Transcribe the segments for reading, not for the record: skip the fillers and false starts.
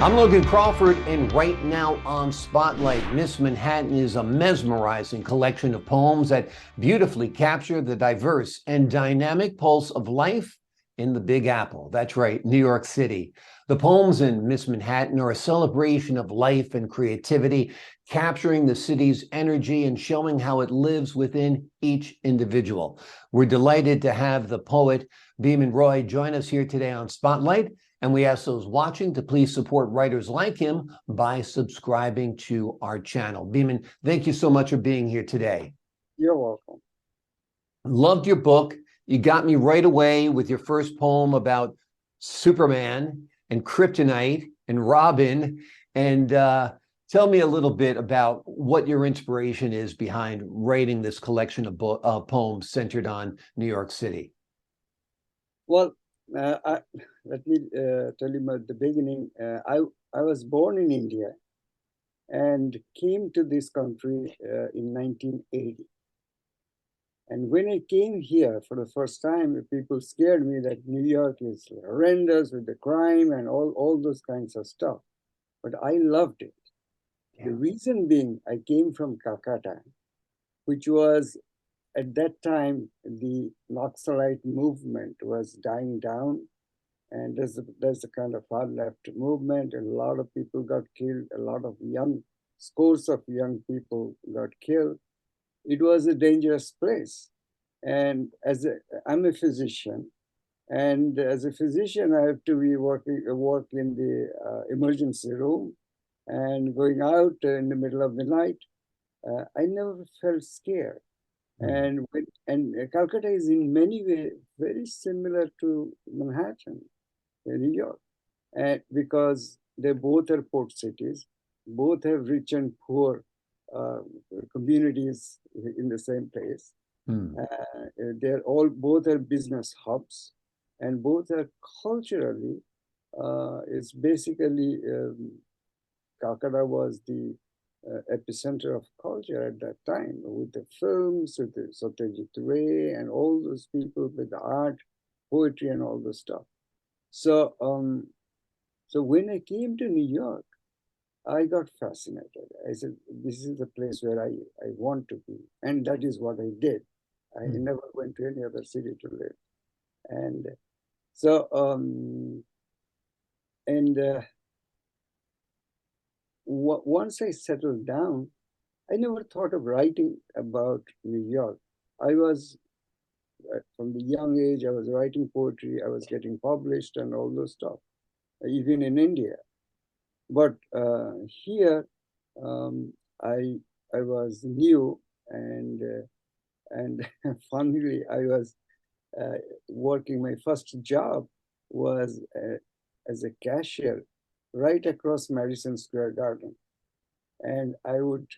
I'm Logan Crawford, and right now on Spotlight, Miss Manhattan is a mesmerizing collection of poems that beautifully capture the diverse and dynamic pulse of life in the Big Apple. That's right, New York City. The poems in Miss Manhattan are a celebration of life and creativity, capturing the city's energy and showing how it lives within each individual. We're delighted to have the poet Biman Roy join us here today on Spotlight. And we ask those watching to please support writers like him by subscribing to our channel. Biman, thank you so much for being here today. You're welcome. Loved your book. You got me right away with your first poem about Superman and kryptonite and Robin. And tell me a little bit about what your inspiration is behind writing this collection of poems centered on New York City. Well, let me tell you at the beginning. I was born in India and came to this country in 1980. And when I came here for the first time, people scared me that New York is horrendous with the crime and all those kinds of stuff. But I loved it. Yeah. The reason being, I came from Calcutta, which was at that time, the Naxalite movement was dying down, and there's a kind of far left movement, and a lot of people got killed, a lot of scores of young people got killed. It was a dangerous place. And I'm a physician, and as a physician, I have to be work in the emergency room, and going out in the middle of the night. I never felt scared. And Calcutta is in many ways very similar to Manhattan, New York, because they both are port cities, both have rich and poor communities in the same place. Both are business hubs, and both are culturally. It's basically Calcutta was the epicenter of culture at that time, with the films, with the Satyajit Ray, and all those people with the art, poetry, and all the stuff. So, so when I came to New York, I got fascinated. I said, "This is the place where I want to be," and that is what I did. I never went to any other city to live, and so once I settled down, I never thought of writing about New York. I was, from the young age, I was writing poetry, I was getting published and all those stuff, even in India. But here, I was new, and finally, I was working. My first job was as a cashier right across Madison Square Garden. And I would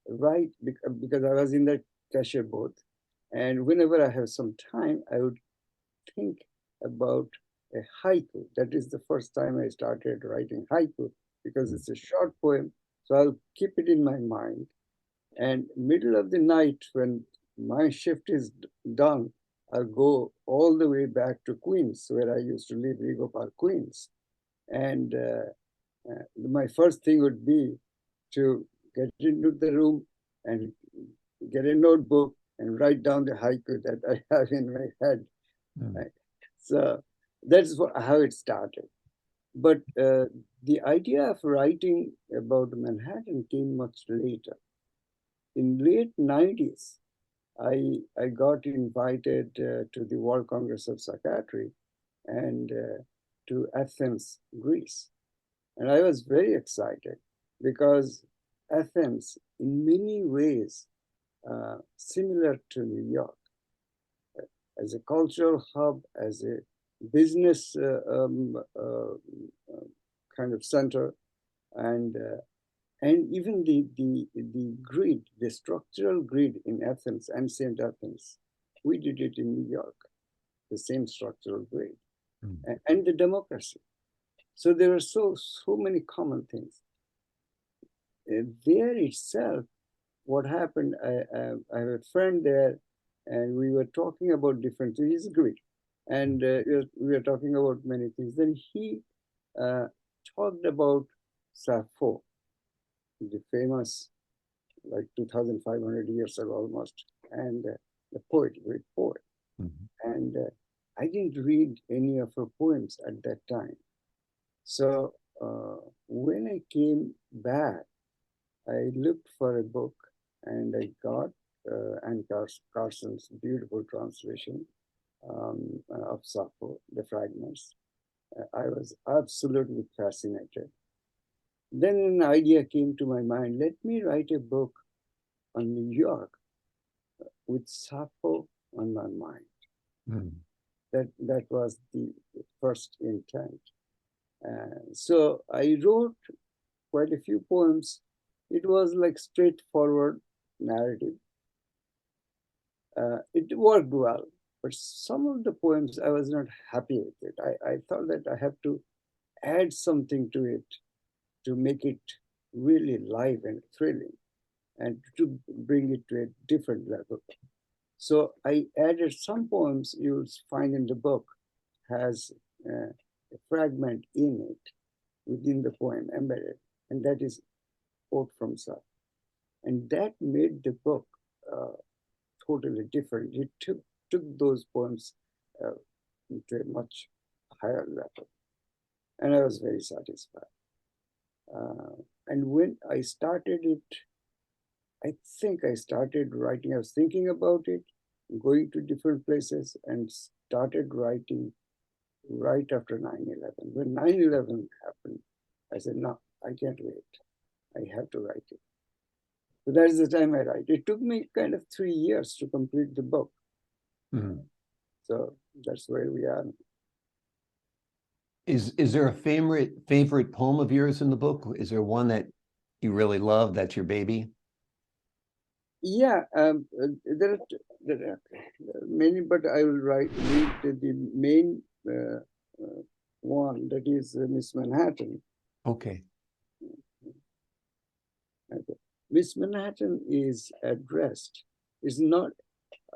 write, because I was in the cashier booth. And whenever I have some time, I would think about a haiku. That is the first time I started writing haiku, because it's a short poem. So I'll keep it in my mind. And middle of the night, when my shift is done, I'll go all the way back to Queens, where I used to live, Rego Park, Queens. And my first thing would be to get into the room and get a notebook and write down the haiku that I have in my head. Right? So that's how it started. But the idea of writing about Manhattan came much later. In late 90s, I got invited to the World Congress of Psychiatry and to Athens, Greece. And I was very excited because Athens, in many ways, similar to New York, as a cultural hub, as a business kind of center, and even the grid, the structural grid in Athens, ancient Athens, we did it in New York, the same structural grid, and the democracy. So there are so many common things. There itself, what happened, I have a friend there, and we were talking about different things. He's Greek, and we were talking about many things. Then he talked about Sappho, the famous, like 2,500 years ago almost, and the poet, great poet. Mhm. And I didn't read any of her poems at that time. So when I came back, I looked for a book and I got Anne Carson's beautiful translation of Sappho, the fragments. I was absolutely fascinated. Then an idea came to my mind, let me write a book on New York with Sappho on my mind. Mhm. That was the first intent. So I wrote quite a few poems. It was like straightforward narrative. It worked well, but some of the poems I was not happy with it. I thought that I have to add something to it to make it really live and thrilling and to bring it to a different level. So I added some poems you'll find in the book has a fragment in it within the poem embedded, and that is quote from Sir. And that made the book uh, totally different. It took those poems uh, to a much higher level, and I was very satisfied. And when I started it, I think I started writing. I was thinking about it, going to different places, and started writing right after 9/11. When 9/11 happened, I said, no, I can't wait. I have to write it. So that is the time I write. It took me kind of 3 years to complete the book. Mhm. So that's where we are. Is there a favorite poem of yours in the book? Is there one that you really love that's your baby? Yeah, there are many, but I will read the main one, that is Miss Manhattan. Okay. Okay. Miss Manhattan is addressed, is not,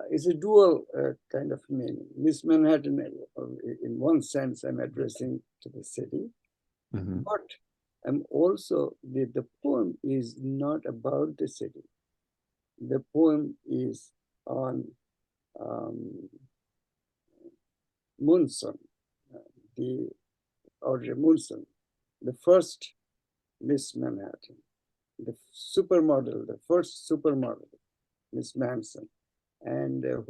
it's a dual kind of meaning. Miss Manhattan, in one sense, I'm addressing to the city, Mhm. but I'm also, the poem is not about the city. The poem is on um, Munson, the Audrey Munson, the first Miss Manhattan, the supermodel, the first supermodel, Miss Manson, and um,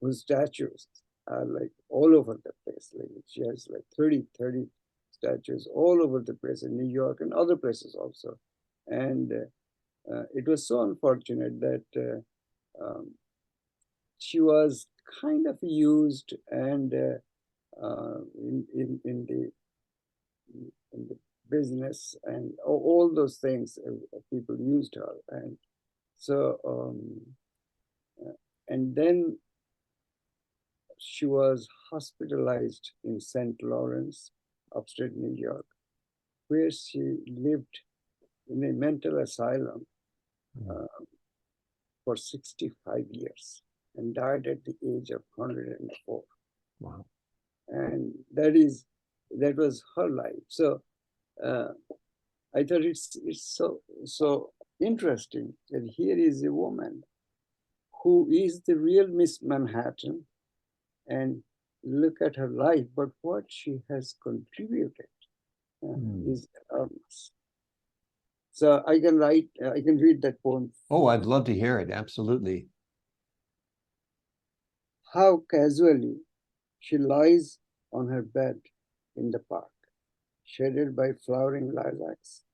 whose statues are like all over the place. Like she has like 30 statues all over the place in New York and other places also. And it was so unfortunate that she was kind of used and in the business and all those things. People used her, and so and then she was hospitalized in St. Lawrence, upstate New York, where she lived in a mental asylum uh, for 65 years and died at the age of 104. Wow. And that was her life. So uh, I thought it's so interesting that here is a woman who is the real Miss Manhattan, and look at her life, but what she has contributed Mm. is enormous. So I can read that poem. Oh, I'd love to hear it. Absolutely. How casually she lies on her bed in the park, shaded by flowering lilacs,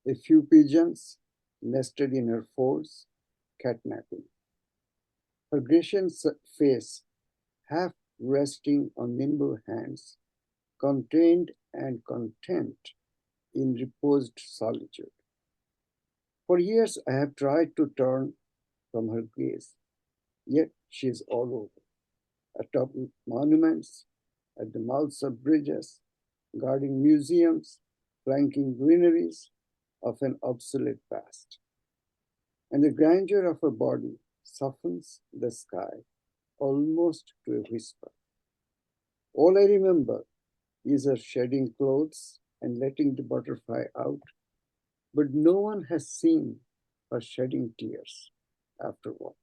a few pigeons nested in her folds, catnapping. Her gracious face, half resting on nimble hands, contained and content in reposed solitude. For years I have tried to turn from her gaze, yet she is all over, atop monuments, at the mouths of bridges, guarding museums, flanking greeneries of an obsolete past. And the grandeur of her body softens the sky almost to a whisper. All I remember is her shedding clothes and letting the butterfly out, but no one has seen her shedding tears afterward,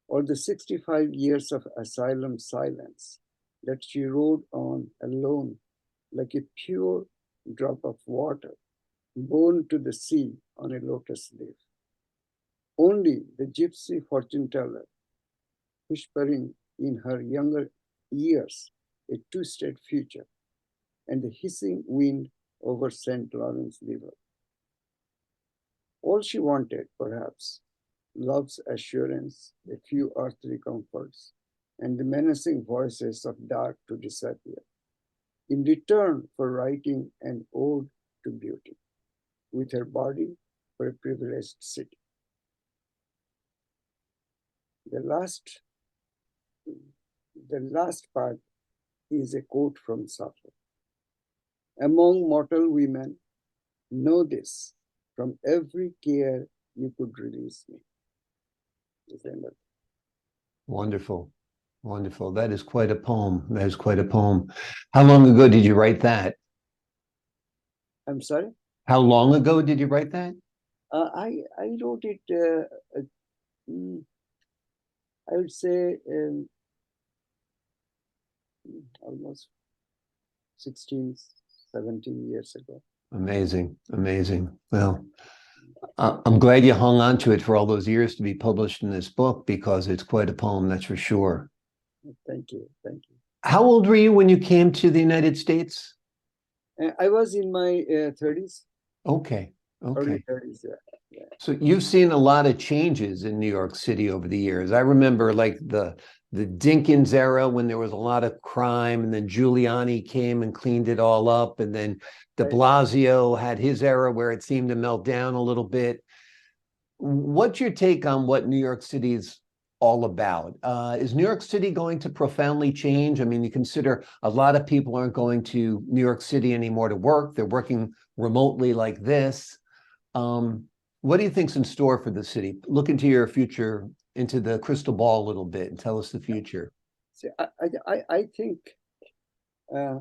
or the 65 years of asylum silence that she rode on alone like a pure drop of water borne to the sea on a lotus leaf. Only the gypsy fortune teller, whispering in her younger ears a twisted future, and the hissing wind over St. Lawrence River. All she wanted, perhaps, love's assurance, a few earthly comforts, and the menacing voices of dark to disappear, in return for writing an ode to beauty, with her body for a privileged city. The last part is a quote from Sappho. Among mortal women, know this, from every care you could release me. Wonderful. Wonderful. That is quite a poem. That is quite a poem. How long ago did you write that? I'm sorry? How long ago did you write that? I wrote it, I would say, almost 16, 17 years ago. Amazing. Amazing. Well, I'm glad you hung on to it for all those years to be published in this book, because it's quite a poem, that's for sure. Thank you. Thank you. How old were you when you came to the United States? I was in my 30s. Okay. Early Okay. 30s, yeah. So you've seen a lot of changes in New York City over the years. I remember like the Dinkins era, when there was a lot of crime, and then Giuliani came and cleaned it all up, and then de Right. Blasio had his era where it seemed to melt down a little bit. What's your take on what New York City is all about? Is New York City going to profoundly change? I mean, you consider a lot of people aren't going to New York City anymore to work. They're working remotely like this. What do you think's in store for the city? Look into your future, into the crystal ball a little bit, and tell us the future. See, I think, I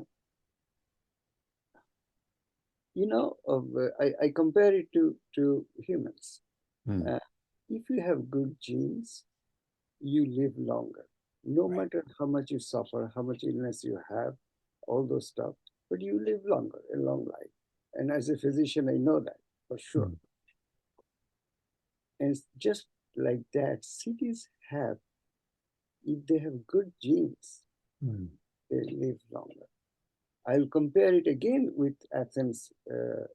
compare it to humans. If you have good genes, you live longer, no matter how much you suffer, how much illness you have, all those stuff, but you live longer, a long life. And as a physician, I know that for sure. And just like that, cities have, if they have good genes, they live longer. I'll compare it again with Athens,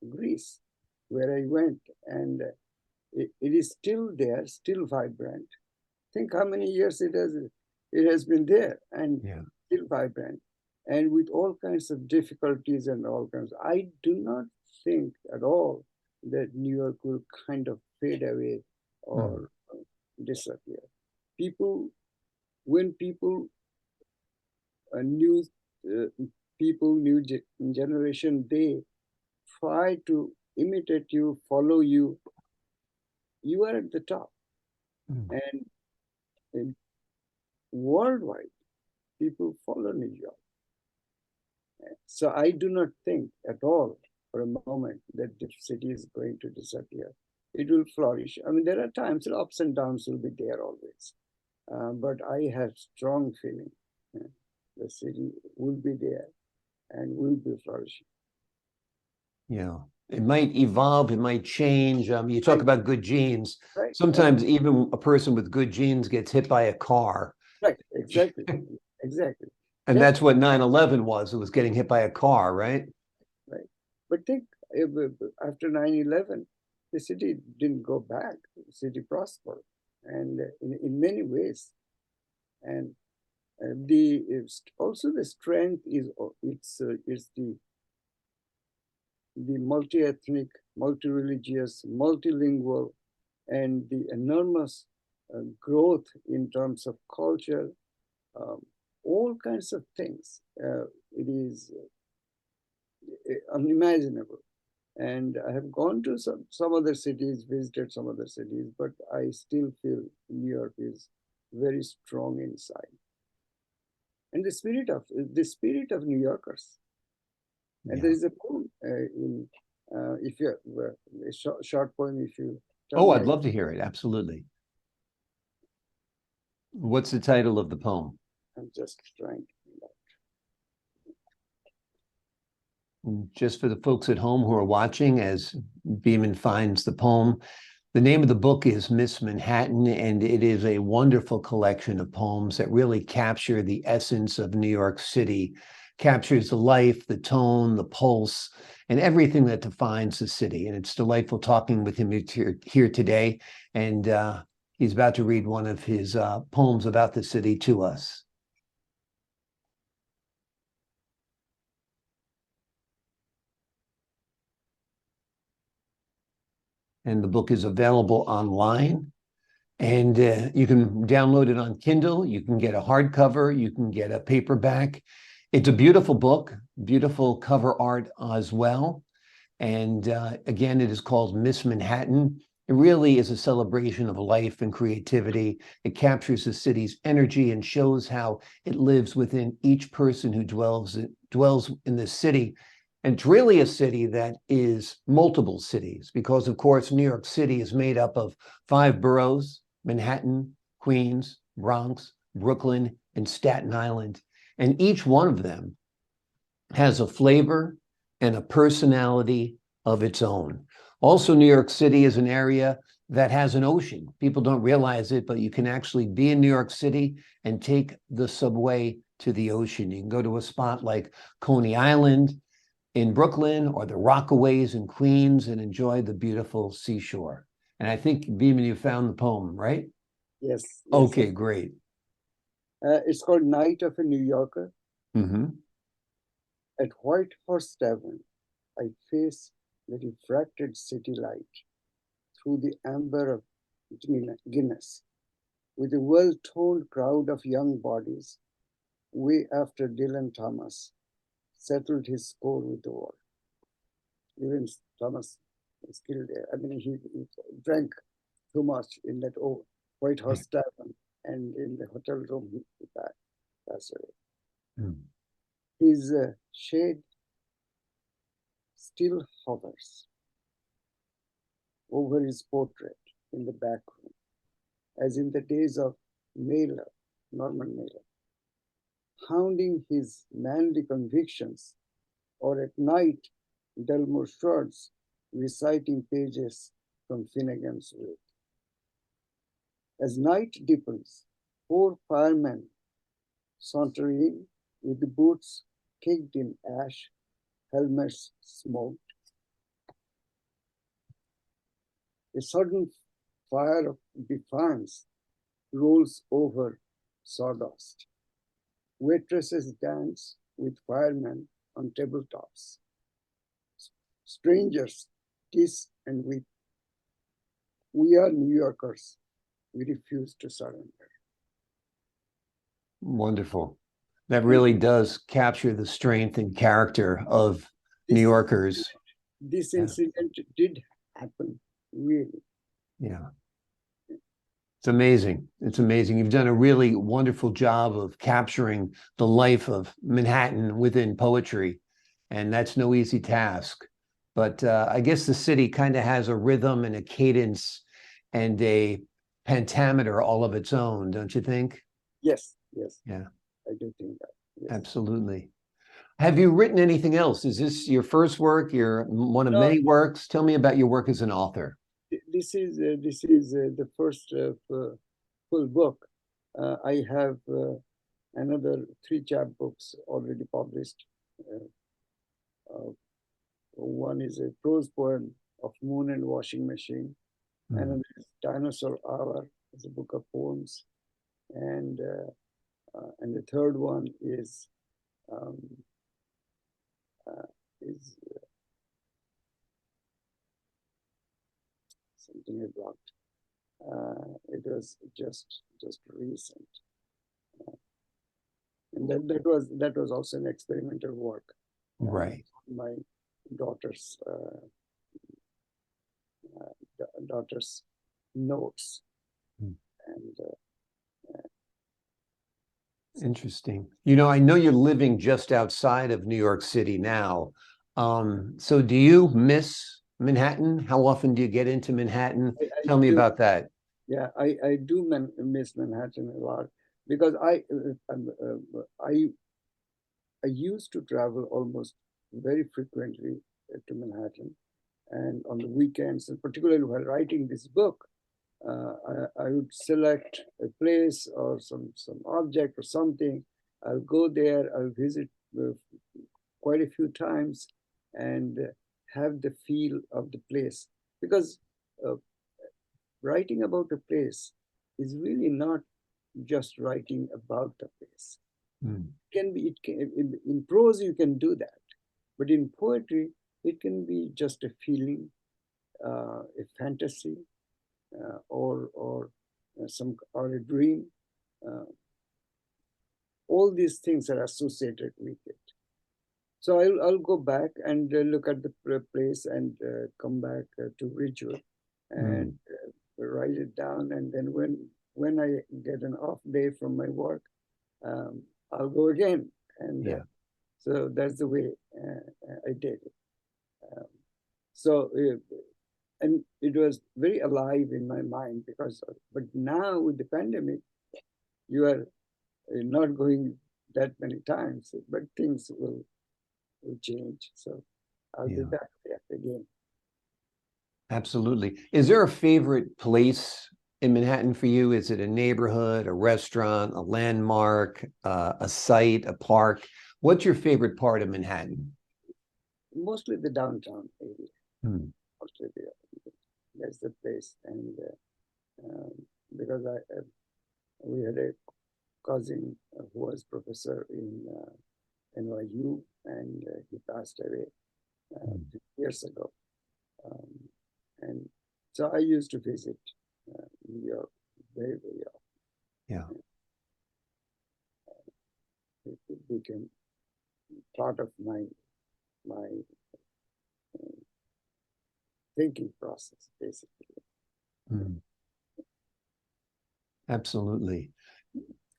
Greece, where I went, and it is still there, still vibrant. Think how many years it has been there, and still vibrant, and with all kinds of difficulties and all kinds. I do not think at all that New York will kind of fade away or disappear. When people, new generation, they try to imitate you, follow you, you are at the top. And worldwide, people follow New York. So I do not think at all for a moment that the city is going to disappear. It will flourish. I mean, there are times ups and downs will be there always. But I have strong feeling the city will be there and will be flourishing. Yeah, it might evolve, it might change. You talk about good genes. Right. Sometimes even a person with good genes gets hit by a car. Right, exactly. Exactly. And that's what 9/11 was. It was getting hit by a car, right? Right. But think, after 9/11, the city didn't go back. The city prospered, and in many ways. And also the strength is the multi-ethnic, multi-religious, multilingual, and the enormous growth in terms of culture, all kinds of things. It is unimaginable. And I have gone to some other cities, visited some other cities, but I still feel New York is very strong inside. and the spirit of New Yorkers. And there is a poem if you a short poem, if you tell Oh, me. I'd love to hear it. Absolutely. What's the title of the poem? I'm just trying. Just for the folks at home who are watching, as Biman finds the poem, the name of the book is Miss Manhattan, and it is a wonderful collection of poems that really capture the essence of New York City, captures the life, the tone, the pulse, and everything that defines the city. And it's delightful talking with him here today. And he's about to read one of his poems about the city to us. And the book is available online. And you can download it on Kindle. You can get a hardcover. You can get a paperback. It's a beautiful book, beautiful cover art as well. And again, it is called Miss Manhattan. It really is a celebration of life and creativity. It captures the city's energy and shows how it lives within each person who dwells in the city. And it's really a city that is multiple cities because, of course, New York City is made up of 5 boroughs: Manhattan, Queens, Bronx, Brooklyn, and Staten Island. And each one of them has a flavor and a personality of its own. Also, New York City is an area that has an ocean. People don't realize it, but you can actually be in New York City and take the subway to the ocean. You can go to a spot like Coney Island in Brooklyn or the Rockaways in Queens and enjoy the beautiful seashore. And I think, Biman, you found the poem, right? Yes. Okay, great. It's called Night of a New Yorker. Mm-hmm. At White Horse Tavern, I face the refracted city light through the amber of Guinness, with a well-toned crowd of young bodies, way after Dylan Thomas settled his score with the war. Dylan Thomas was killed there. I mean, he drank too much in that White Horse Tavern, and in the hotel room he passed away. Mm. His shade still hovers over his portrait in the back room, as in the days of Mailer, Norman Mailer, hounding his manly convictions, or at night, Delmore Schwartz reciting pages from Finnegan's Wake. As night deepens, 4 firemen saunter in with the boots caked in ash, helmets smoked. A sudden fire of defiance rolls over sawdust. Waitresses dance with firemen on tabletops. Strangers kiss and weep. We are New Yorkers. We refuse to surrender. Wonderful. That really does capture the strength and character of New Yorkers. This incident did happen, really. Yeah. It's amazing. It's amazing. You've done a really wonderful job of capturing the life of Manhattan within poetry, and that's no easy task. But I guess the city kind of has a rhythm and a cadence and a pentameter all of its own, don't you think? Yes, yes. Yeah. I do think that. Yes. Absolutely. Have you written anything else? Is this your first work? Your one of many works? Tell me about your work as an author. This is the first full book. I have another 3 chapbooks already published. One is a prose poem of Moon and Washing Machine. Another is Dinosaur Hour, is a book of poems. And the third one is something about. It was just recent, and that was also an experimental work. Right. My daughter's notes, and Interesting. You know, I know you're living just outside of New York City now. So do you miss Manhattan? How often do you get into Manhattan? I Tell me do. about that. Yeah, I do miss Manhattan a lot because I used to travel almost very frequently to Manhattan, and on the weekends, and particularly while writing this book, I would select a place or some object or something. I'll go there. I'll visit quite a few times and have the feel of the place because uh, writing about a place is really not just writing about the place. Mm, In prose you can do that, but in poetry it can be just a feeling, a fantasy, or a dream. Uh, all these things are associated with it. So I'll go back and look at the place and come back to Ridgewood and mm, write it down. And then when I get an off day from my work, um, I'll go again. And yeah. so that's the way I did it. Um, so and it was very alive in my mind but now with the pandemic, you are not going that many times, but things will change. So I'll be Yeah. back there again. Absolutely. Is there a favorite place in Manhattan for you? Is it a neighborhood, a restaurant, a landmark, a site, a park? What's your favorite part of Manhattan? Mostly the downtown area. Hmm. Mostly that's the place. And um, because we had a cousin who was professor in NYU, and he passed away Hmm. 2 years ago. Um, and so I used to visit New York very, very Yeah. often. It became part of my thinking process, basically. Hmm. Absolutely.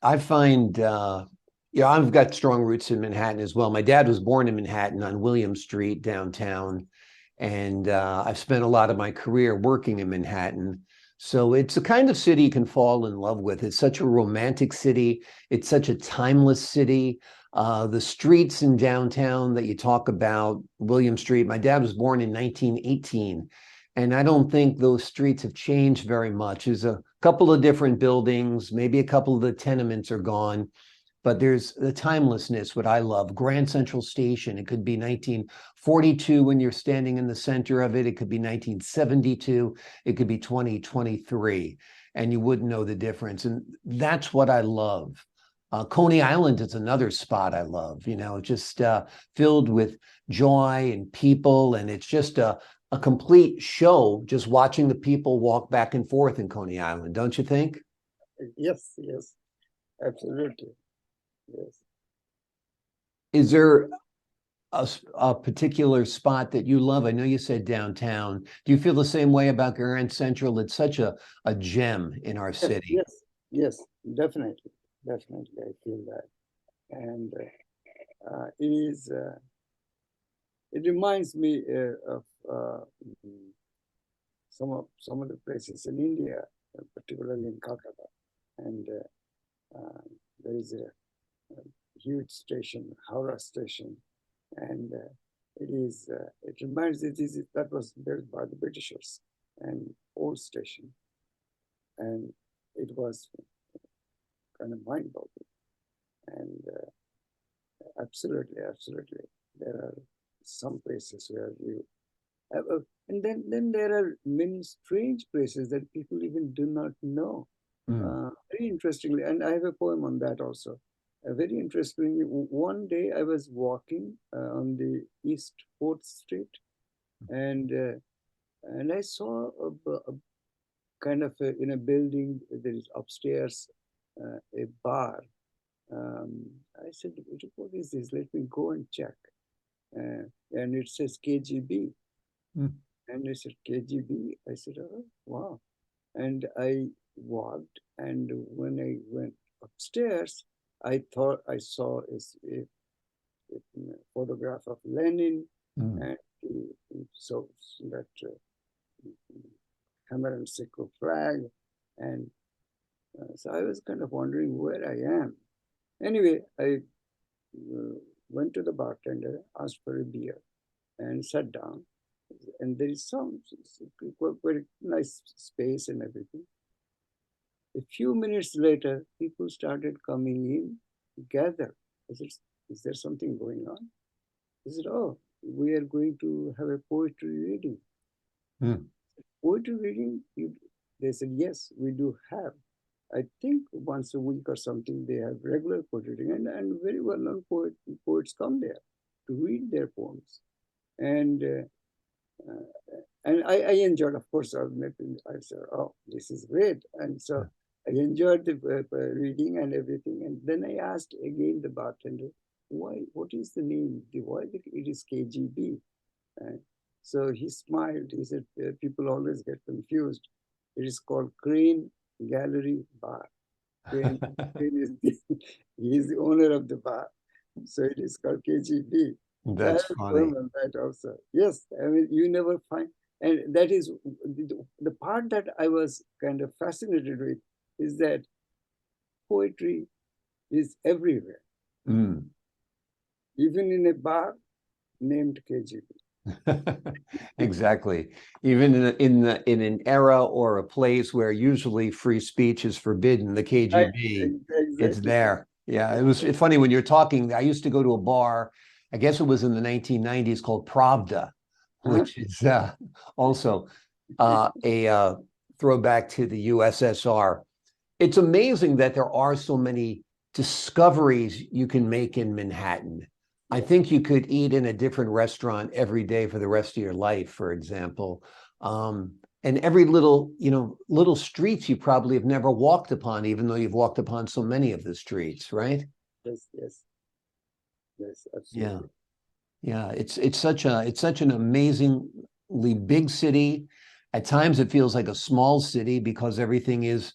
I find, yeah, I've got strong roots in Manhattan as well. My dad was born in Manhattan on William Street downtown, and I've spent a lot of my career working in Manhattan. So it's the kind of city you can fall in love with. It's such a romantic city. It's such a timeless city. The streets in downtown that you talk about, William Street, my dad was born in 1918, and I don't think those streets have changed very much. There's a couple of different buildings, maybe a couple of the tenements are gone, but there's the timelessness, what I love. Grand Central Station, it could be 1942 when you're standing in the center of it. It could be 1972. It could be 2023, and you wouldn't know the difference. And that's what I love. Coney Island is another spot I love, you know, just filled with joy and people. And it's just a complete show just watching the people walk back and forth in Coney Island, don't you think? Yes, yes, absolutely. Yes. Is there a particular spot that you love? I know you said downtown. Do you feel the same way about Grand Central? It's such a gem in our Yes, city. yes, yes, definitely. Definitely, I feel that. And it reminds me of mm, some of the places in India, particularly in Calcutta. And there is a huge station, Howrah station, and it reminds that was built by the Britishers, and old station, and it was kind of mind-boggling. And absolutely, absolutely, there are some places where and then there are many strange places that people even do not know. Mm, Very interestingly, and I have a poem on that also. Very interestingly, one day I was walking on the East 4th Street, and I saw a kind of in a building there is upstairs a bar. I said, "What is this? Let me go and check." And it says KGB. mm, And I said, KGB? I said, oh, wow. And I walked, and when I went upstairs, I thought I saw a photograph of Lenin, Mm. and so that hammer and sickle flag, and so I was kind of wondering where I am. Anyway, I went to the bartender, asked for a beer, and sat down. And there is some quite nice space and everything. A few minutes later, people started coming in, gather. I said, "Is there something going on?" He said, "Oh, we are going to have a poetry reading." Mm. Poetry reading? They said, "Yes, we do have. I think once a week or something, they have regular poetry reading, and very well known poets come there to read their poems." And I enjoyed, of course, I said, "Oh, this is great." And so I enjoyed the reading and everything. And then I asked again the bartender, what is the name? It is KGB. And so he smiled. He said, "People always get confused. It is called Crane Gallery Bar." Crane is he is the owner of the bar. So it is called KGB. So I That's have funny. poem on that also. Yes, I mean, you never find, and that is the part that I was kind of fascinated with is that poetry is everywhere, Mm. even in a bar named KGB. Exactly. Even in an era or a place where usually free speech is forbidden, the Right, KGB, it's exactly. there. Yeah, it was funny when you're talking. I used to go to a bar, I guess it was in the 1990s, called Pravda, Huh? which is also a throwback to the USSR. It's amazing that there are so many discoveries you can make in Manhattan. I Yeah. think you could eat in a different restaurant every day for the rest of your life, for example. And every little, little streets you probably have never walked upon, even though you've walked upon so many of the streets, right? Yes, yes, yes, Yeah. absolutely. Yeah, it's such an amazingly big city. At times it feels like a small city because everything is,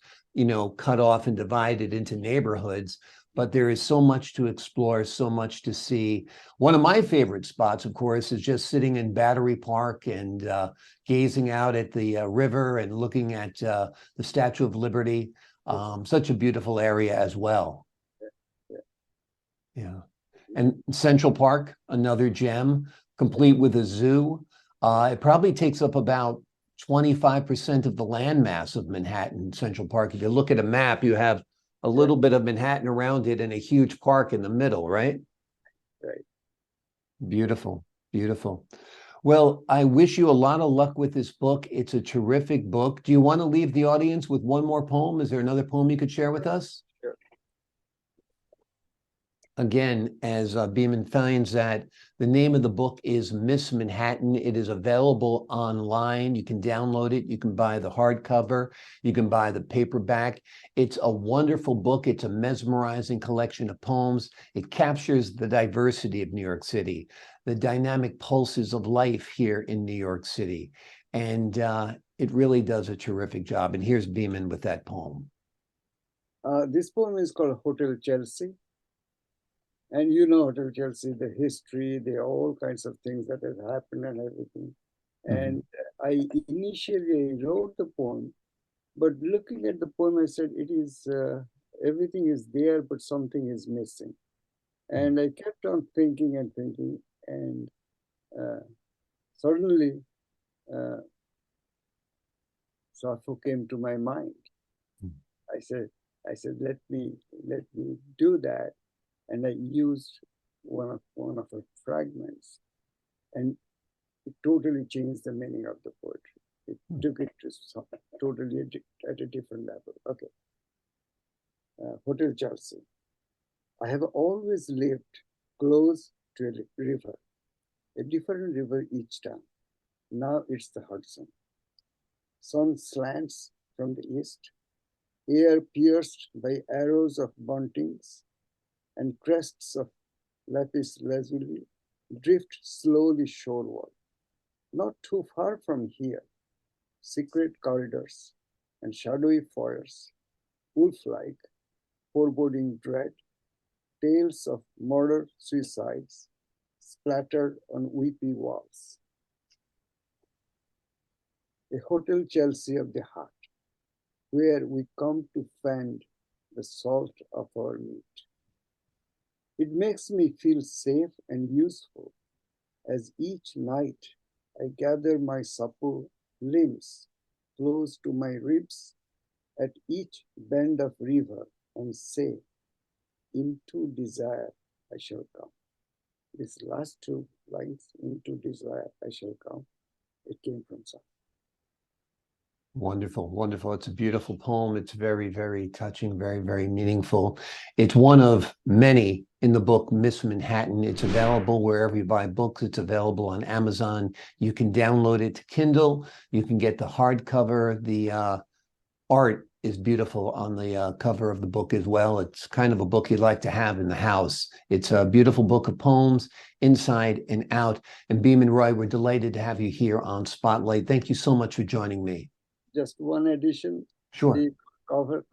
cut off and divided into neighborhoods, but there is so much to explore, so much to see. One of my favorite spots, of course, is just sitting in Battery Park and gazing out at the river and looking at the Statue of Liberty. Yes, Such a beautiful area as well. yeah, yeah, Yeah. yeah. And Central Park, another gem, complete with a zoo. It probably takes up about 25% of the landmass of Manhattan, Central Park. If you look at a map, you have a Right, little bit of Manhattan around it and a huge park in the middle, right? right. Beautiful, beautiful. Well, I wish you a lot of luck with this book. It's a terrific book. Do you want to leave the audience with one more poem? Is there another poem you could share with us? Sure. Again, as Biman finds that the name of the book is Miss Manhattan. It is available online. You can download it. You can buy the hardcover. You can buy the paperback. It's a wonderful book. It's a mesmerizing collection of poems. It captures the diversity of New York City, the dynamic pulses of life here in New York City. And it really does a terrific job. And here's Biman with that poem. This poem is called Hotel Chelsea. And you know Hotel Chelsea, the history, the all kinds of things that have happened and everything. Mhm. And I initially wrote the poem, but looking at the poem, I said, it is, everything is there, but something is missing. And I kept on thinking and thinking, and uh, suddenly uh, Sappho came to my mind. I said, let me do that. And I used one of her fragments, and it totally changed the meaning of the poetry. It took it to totally at a different level. Okay, Hotel Chelsea. I have always lived close to a river, a different river each time. Now it's the Hudson. Sun slants from the east, air pierced by arrows of buntings, and crests of lapis lazuli drift slowly shoreward. Not too far from here, secret corridors and shadowy forests, wolf-like, foreboding dread, tales of murder, suicides splattered on weepy walls. A Hotel Chelsea of the heart, where we come to fend the salt of our meat. It makes me feel safe and useful as each night I gather my supple limbs close to my ribs at each bend of river and say, into desire I shall come. These last two lines, into desire I shall come, it came from Sam. Wonderful, wonderful. It's a beautiful poem. It's very, very touching, very, very meaningful. It's one of many in the book, Miss Manhattan. It's available wherever you buy books. It's available on Amazon. You can download it to Kindle. You can get the hardcover. The art is beautiful on the cover of the book as well. It's kind of a book you'd like to have in the house. It's a beautiful book of poems, inside and out. And Biman Roy, we're delighted to have you here on Spotlight. Thank you so much for joining me. Just one addition. Sure. The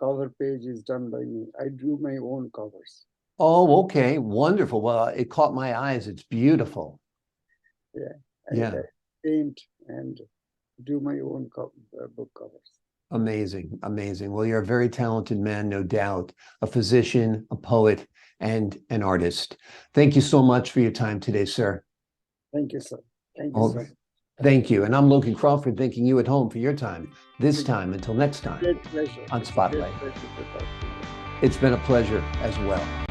cover page is done by me. I drew my own covers. Oh, okay. Wonderful. Well, it caught my eyes. It's beautiful. Yeah. Yeah. I paint and do my own book covers. Amazing. Amazing. Well, you're a very talented man, no doubt. A physician, a poet, and an artist. Thank you so much for your time today, sir. Thank you, sir. Thank you, sir. Thank you. And I'm Logan Crawford, thanking you at home for your time. This time, until next time, Great pleasure. on Spotlight. Great pleasure to talk to you. It's been a pleasure as well.